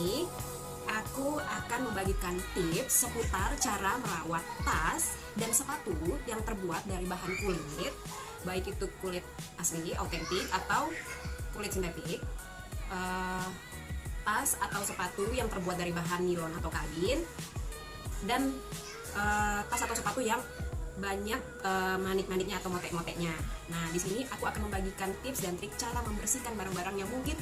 ini aku akan membagikan tips seputar cara merawat tas dan sepatu yang terbuat dari bahan kulit, baik itu kulit asli, autentik, atau kulit sintetik. Tas atau sepatu yang terbuat dari bahan nilon atau kain, dan tas atau sepatu yang banyak manik-maniknya atau motek-moteknya. Nah, di sini aku akan membagikan tips dan trik cara membersihkan barang-barang yang mungkin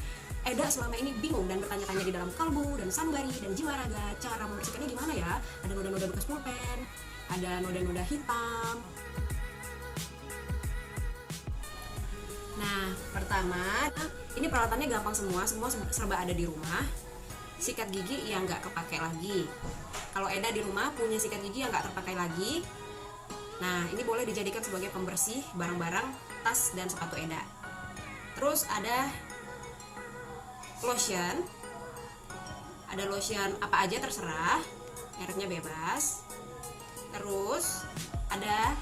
Eda selama ini bingung dan bertanya-tanya di dalam kalbu dan sanubari dan jiwa raga. Cara membersihkannya gimana ya? Ada noda-noda bekas pulpen, ada noda-noda hitam. Nah, pertama, ini peralatannya gampang semua serba ada di rumah. Sikat gigi yang nggak kepake lagi. Kalau Eda di rumah punya sikat gigi yang nggak terpakai lagi, nah ini boleh dijadikan sebagai pembersih barang-barang tas dan sepatu Eda. Terus ada lotion apa aja terserah, mereknya bebas. Terus ada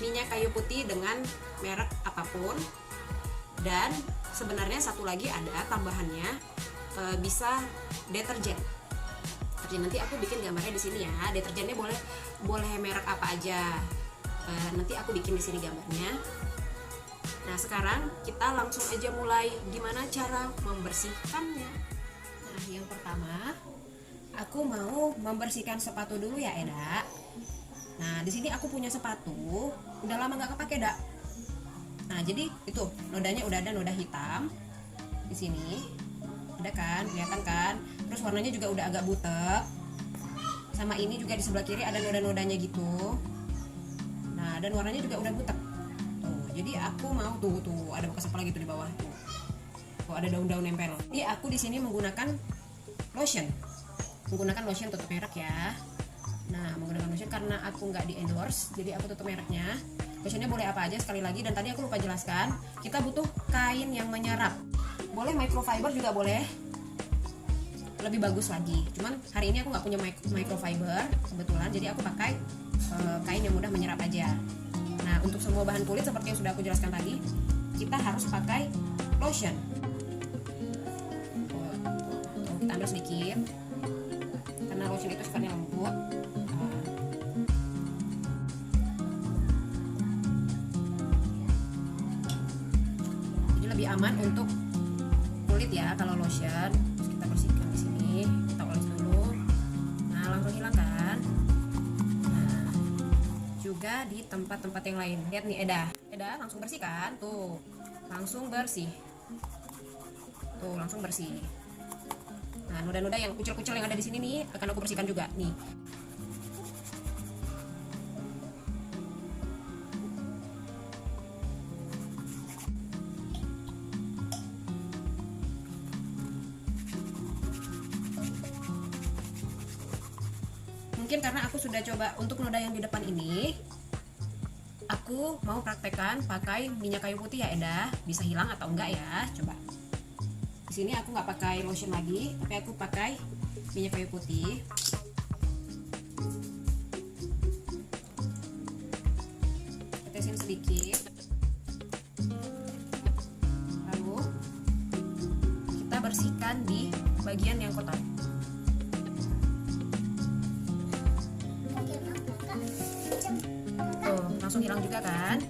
minyak kayu putih dengan merek apapun. Dan sebenarnya satu lagi ada tambahannya, bisa deterjen. Nanti aku bikin gambarnya di sini ya. Deterjennya boleh merek apa aja. Nanti aku bikin di sini gambarnya. Nah, sekarang kita langsung aja mulai gimana cara membersihkannya. Nah, yang pertama aku mau membersihkan sepatu dulu ya, Eda. Nah, di sini aku punya sepatu, udah lama nggak kepake, Eda. Nah, jadi itu nodanya udah ada, noda hitam di sini. Ada kan, kelihatan kan? Terus warnanya juga udah agak butek. Sama ini juga di sebelah kiri ada noda-nodanya gitu. Nah, dan warnanya juga udah butek. Tuh, jadi aku mau tuh ada bekas apa lagi tuh di bawah tuh. Tuh ada daun-daun nempel. Jadi aku di sini menggunakan lotion. Menggunakan lotion tutup merek ya. Nah, menggunakan lotion karena aku nggak di endorse, jadi aku tutup mereknya. Lotionnya boleh apa aja sekali lagi, dan tadi aku lupa jelaskan, kita butuh kain yang menyerap. Boleh microfiber juga boleh, lebih bagus lagi. Cuman hari ini aku nggak punya microfiber kebetulan, jadi aku pakai kain yang mudah menyerap aja. Nah, untuk semua bahan kulit seperti yang sudah aku jelaskan tadi, kita harus pakai lotion. Kita ambil sedikit, karena lotion itu sifatnya lembut. Jadi lebih aman untuk kulit ya kalau lotion. Terus kita bersihkan di sini, kita oles dulu. Nah, langsung hilang kan. Nah, juga di tempat-tempat yang lain. Lihat nih, Eda langsung bersih kan? Tuh, langsung bersih. Tuh, langsung bersih. Nah, noda-noda yang kucil-kucil yang ada di sini nih akan aku bersihkan juga nih. Mungkin karena aku sudah coba untuk noda yang di depan ini, aku mau praktekkan pakai minyak kayu putih ya, Eda. Bisa hilang atau enggak ya? Coba. Di sini aku nggak pakai lotion lagi, tapi aku pakai minyak kayu putih. Tetesin sedikit. Lalu kita bersihkan di bagian yang kotor. Tuh, langsung hilang juga kan?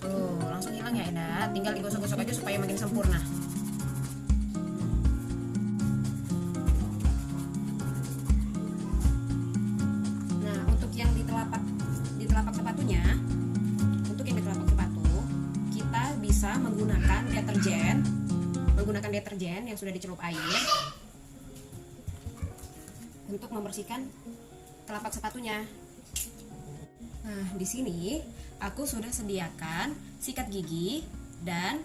Tuh, langsung hilang ya, Eda. Tinggal digosok-gosok aja supaya makin sempurna. Nah, untuk yang di telapak sepatunya, kita bisa menggunakan deterjen yang sudah dicelup air untuk membersihkan telapak sepatunya. Nah, di sini aku sudah sediakan sikat gigi dan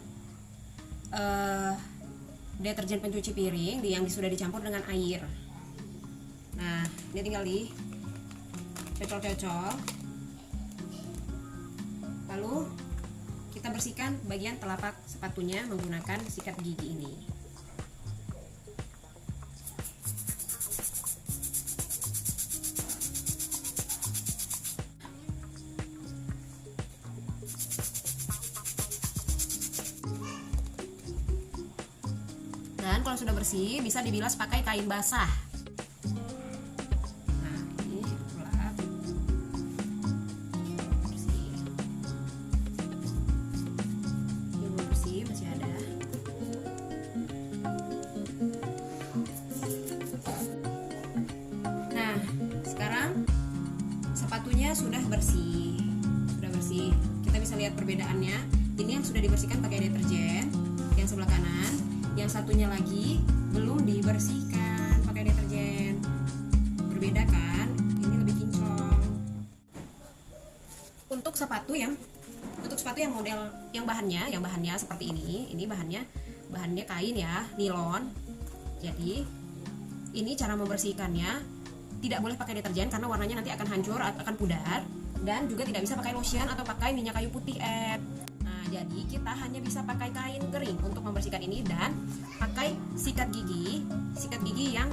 deterjen pencuci piring yang sudah dicampur dengan air. Nah, ini tinggal dicocol-cocol. Lalu kita bersihkan bagian telapak sepatunya menggunakan sikat gigi ini. Dan Dan kalau sudah bersih bisa dibilas pakai kain basah. Nah, ini lap. Bersih. Ini belum bersih, masih ada. Nah, sekarang sepatunya sudah bersih. Sudah bersih. Kita bisa lihat perbedaannya. Ini yang sudah dibersihkan pakai deterjen, yang sebelah kanan. Yang satunya lagi belum dibersihkan pakai deterjen. Berbeda kan? Ini lebih kinclong. Untuk sepatu yang model yang bahannya seperti ini bahannya kain ya, nilon. Jadi ini cara membersihkannya tidak boleh pakai deterjen karena warnanya nanti akan hancur, akan pudar, dan juga tidak bisa pakai lotion atau pakai minyak kayu putih. Jadi kita hanya bisa pakai kain kering untuk membersihkan ini dan pakai sikat gigi yang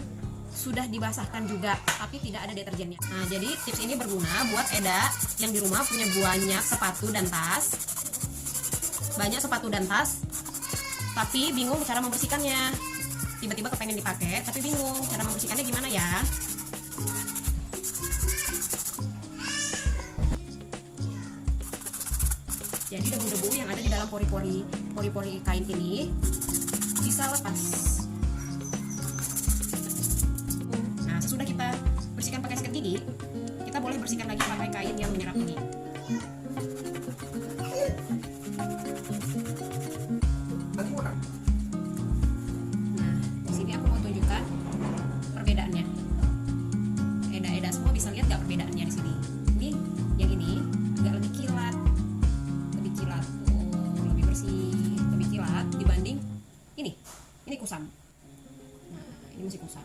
sudah dibasahkan juga tapi tidak ada deterjennya. Nah, jadi tips ini berguna buat Eda yang di rumah punya banyak sepatu dan tas, tapi bingung cara membersihkannya. Tiba-tiba kepengen dipakai tapi bingung cara membersihkannya gimana ya. Jadi debu-debu yang ada di dalam pori-pori kain ini bisa lepas. Nah, sesudah kita bersihkan pakai sikat gigi, kita boleh bersihkan lagi pakai kain yang menyerap ini. Nah, di sini aku mau tunjukkan perbedaannya. Eda semua bisa lihat nggak perbedaannya di sini? Ini yang ini agak lebih kilat. Lebih bersih, lebih kilat dibanding ini kusam. Nah, ini masih kusam.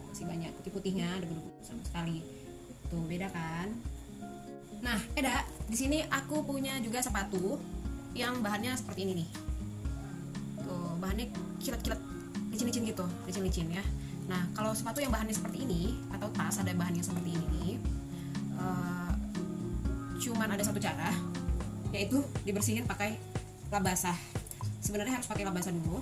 Masih banyak putih-putihnya, debu-debu kusam sekali. Tuh, beda kan? Nah, Eda, di sini aku punya juga sepatu yang bahannya seperti ini nih. Tuh, bahannya kilat-kilat, licin-licin gitu, licin-licin ya. Nah, kalau sepatu yang bahannya seperti ini atau tas ada bahannya seperti ini, cuman ada satu cara, yaitu dibersihin pakai lap basah. Sebenarnya harus pakai lap basah dulu,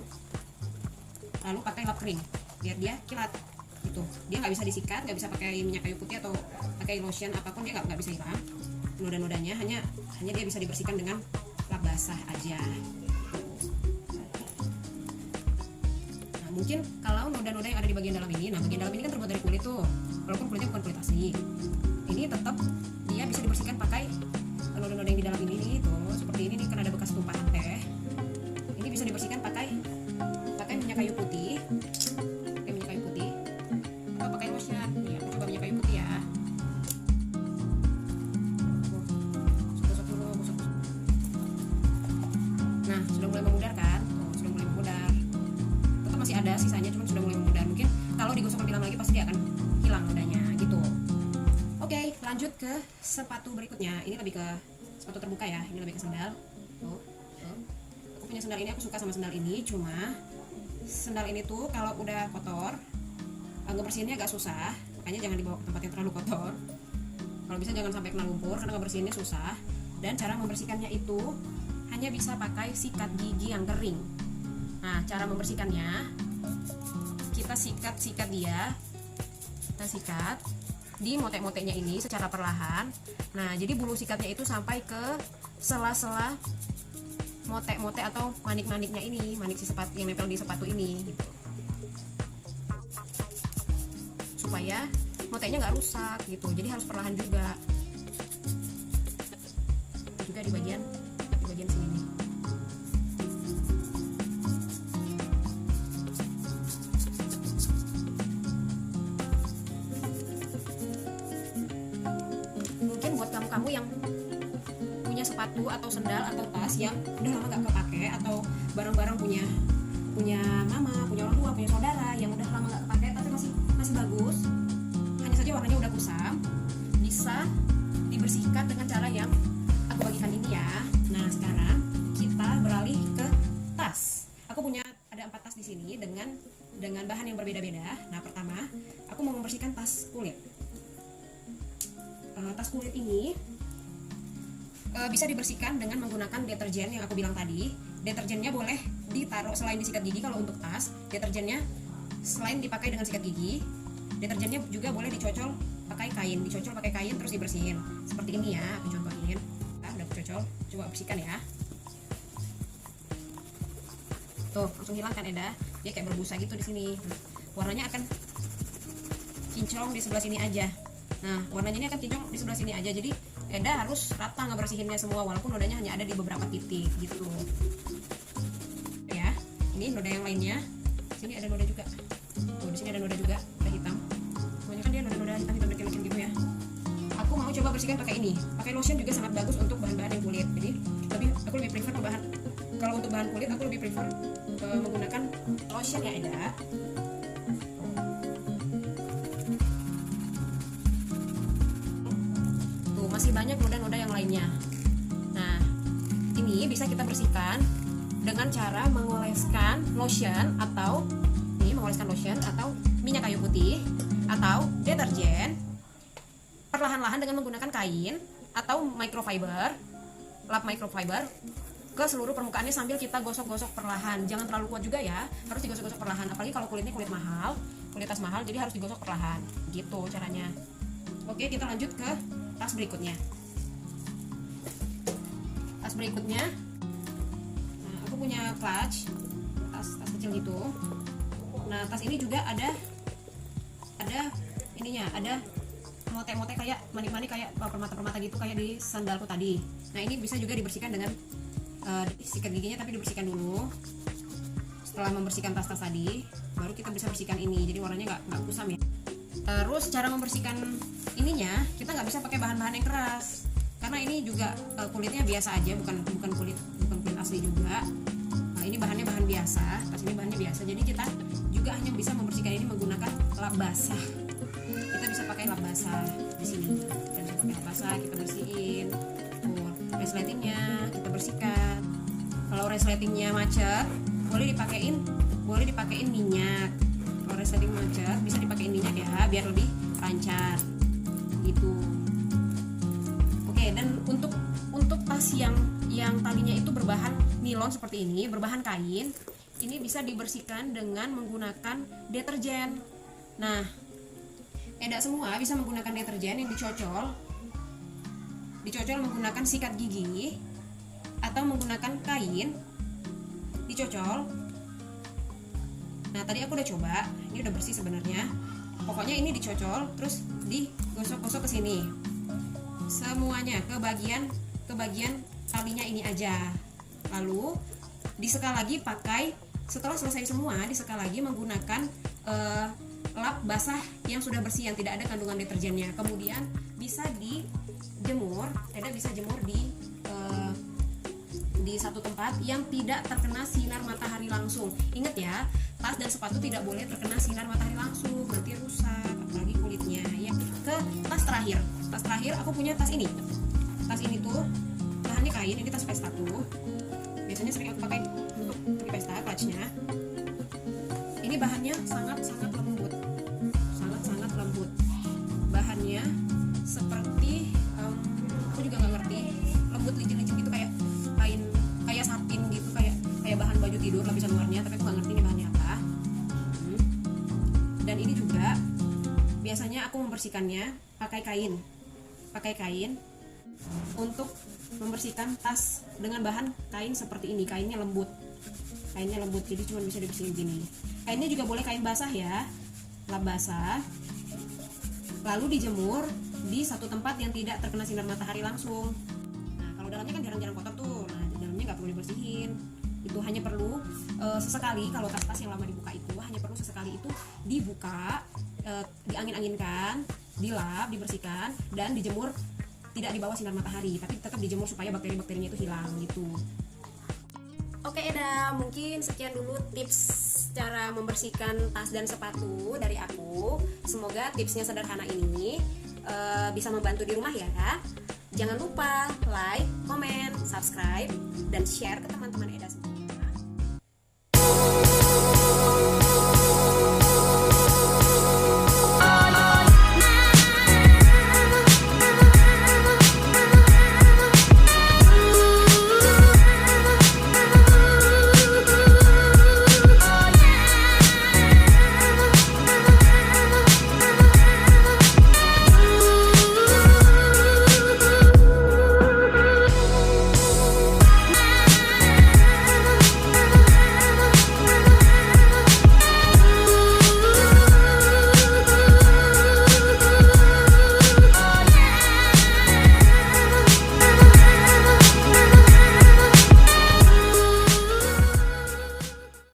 lalu pakai lap kering biar dia kilat gitu. Dia nggak bisa disikat, nggak bisa pakai minyak kayu putih atau pakai lotion apapun, dia nggak bisa hilang noda-nodanya. Hanya dia bisa dibersihkan dengan lap basah aja. Nah, mungkin kalau noda-noda yang ada di bagian dalam ini, nah bagian dalam ini kan terbuat dari kulit tuh, walaupun kulitnya bukan kulit asli, ini tetap dia bisa dibersihkan pakai noda-noda yang di dalam ini tuh, seperti ini nih, kan ada bekas tumpahan teh. Ini bisa dibersihkan pakai minyak kayu putih, atau pakai lotion. Nih, aku coba minyak kayu putih ya. Gosok dulu. Nah, sudah mulai memudar kan? Sudah mulai memudar. Tetap masih ada sisanya, cuma sudah mulai memudar. Mungkin kalau digosok lebih lama lagi pasti dia akan hilang nodanya gitu. Oke, lanjut ke sepatu berikutnya. Ini lebih ke sepatu terbuka ya, ini lebih ke sandal. Tuh. Aku punya sandal ini, aku suka sama sandal ini. Cuma sandal ini tuh kalau udah kotor, ngebersihinnya agak susah. Makanya jangan dibawa ke tempat yang terlalu kotor. Kalau bisa jangan sampai kena lumpur karena ngebersihinnya susah. Dan cara membersihkannya itu hanya bisa pakai sikat gigi yang kering. Nah, cara membersihkannya kita sikat dia. Kita sikat di motek-moteknya ini secara perlahan. Nah, jadi bulu sikatnya itu sampai ke sela-sela motek-motek atau manik-maniknya ini, manik si sepatu yang nempel di sepatu ini gitu. Supaya moteknya nggak rusak gitu. Jadi harus perlahan juga. Juga di bagian sini nih. Kamu yang punya sepatu atau sendal atau tas yang udah lama gak kepake, atau barang-barang punya mama, punya orang tua, punya saudara yang udah lama gak kepake tapi masih bagus, hanya saja warnanya udah kusam, bisa dibersihkan dengan cara yang aku bagikan ini ya. Nah, sekarang kita beralih ke tas. Aku punya ada 4 tas di sini dengan bahan yang berbeda-beda. Nah, pertama aku mau membersihkan tas kulit. Tas kulit ini bisa dibersihkan dengan menggunakan deterjen yang aku bilang tadi. Deterjennya boleh ditaruh selain di sikat gigi. Kalau untuk tas, deterjennya selain dipakai dengan sikat gigi, deterjennya juga boleh dicocol pakai kain, terus dibersihin. Seperti ini ya, aku contohin. Nah, udah cocol, coba bersihkan ya. Tuh, langsung hilang kan Eda? Dia kayak berbusa gitu di sini. Warnanya akan kinclong di sebelah sini aja. Nah, warnanya ini akan kinclong di sebelah sini aja. Jadi Eda harus rata ngebersihinnya semua, walaupun nodanya hanya ada di beberapa titik gitu. Ya, ini noda yang lainnya. Sini ada noda juga. Tuh, di sini ada noda juga, noda hitam. Pokoknya kan dia noda-noda hitam kecil gitu ya. Aku mau coba bersihkan pakai ini. Pakai lotion juga sangat bagus untuk bahan-bahan yang kulit. Jadi, aku lebih prefer kalau untuk bahan kulit aku lebih prefer menggunakan lotion ya Eda. Tuh, masih banyak noda-noda yang lainnya. Nah, ini bisa kita bersihkan dengan cara mengoleskan lotion atau minyak kayu putih atau deterjen perlahan-lahan dengan menggunakan kain atau lap microfiber ke seluruh permukaannya sambil kita gosok-gosok perlahan. Jangan terlalu kuat juga ya, harus digosok-gosok perlahan. Apalagi kalau kulitnya kulit tas mahal, jadi harus digosok perlahan. Gitu caranya. Oke, kita lanjut ke tas berikutnya. Nah, aku punya clutch, tas kecil gitu. Nah, tas ini juga ada ininya, ada motek-motek kayak manik-manik, kayak permata-permata gitu kayak di sandalku tadi. Nah, ini bisa juga dibersihkan dengan sikat giginya, tapi dibersihkan dulu. Setelah membersihkan tas-tas tadi, baru kita bisa bersihkan ini. Jadi warnanya nggak kusam ya. Terus cara membersihkan ininya, kita nggak bisa pakai bahan-bahan yang keras, karena ini juga kulitnya biasa aja, bukan kulit asli juga. Nah, ini bahan biasa, tas ini bahannya biasa. Jadi kita juga hanya bisa membersihkan ini menggunakan lap basah. Kita bisa pakai lap basah di sini. Kita bisa pakai lap basah, kita bersihin. Resletingnya kita bersihkan. Kalau resletingnya macet, boleh dipakein minyak. Kalau resleting macet, bisa dipakein minyak ya, biar lebih lancar. Gitu. Oke, dan untuk tas yang talinya itu berbahan nilon seperti ini, berbahan kain, ini bisa dibersihkan dengan menggunakan deterjen. Nah, Eda semua bisa menggunakan deterjen yang dicocol menggunakan sikat gigi atau menggunakan kain dicocol. Nah, tadi aku udah coba, ini udah bersih sebenarnya. Pokoknya ini dicocol terus digosok-gosok ke sini. Semuanya ke bagian talinya ini aja. Lalu disekal lagi setelah selesai semua, disekal lagi menggunakan lap basah yang sudah bersih, yang tidak ada kandungan deterjennya. Kemudian bisa dijemur, bisa jemur di satu tempat yang tidak terkena sinar matahari langsung. Ingat ya, tas dan sepatu tidak boleh terkena sinar matahari langsung, nanti rusak, apalagi kulitnya ya. Ke tas terakhir aku punya tas ini tuh bahannya kain, ini tas pesta tuh. Biasanya sering aku pakai untuk pergi pesta, clutchnya. Ini bahannya sangat lembut, sangat lembut. Bahannya seperti aku juga nggak ngerti, lembut licin-licin gitu, kayak satin gitu, kayak bahan baju tidur lapisan luarnya, tapi aku nggak ngerti ini bahannya apa. Dan ini juga biasanya aku membersihkannya pakai kain untuk membersihkan tas dengan bahan kain seperti ini. Kainnya lembut, jadi cuma bisa dibersihin gini. Kainnya juga boleh kain basah ya, lap basah, lalu dijemur di satu tempat yang tidak terkena sinar matahari langsung. Nah, kalau dalamnya kan jarang-jarang kotor tuh, nah di dalamnya nggak perlu dibersihin. Itu hanya perlu sesekali, kalau tas-tas yang lama dibuka itu hanya perlu sesekali itu dibuka, diangin-anginkan, dilap, dibersihkan, dan dijemur tidak di bawah sinar matahari, tapi tetap dijemur supaya bakteri-bakterinya itu hilang gitu. Oke Eda, mungkin sekian dulu tips cara membersihkan tas dan sepatu dari aku. Semoga tipsnya sederhana ini bisa membantu di rumah ya. Jangan lupa like, comment, subscribe, dan share ke teman-teman Eda semua.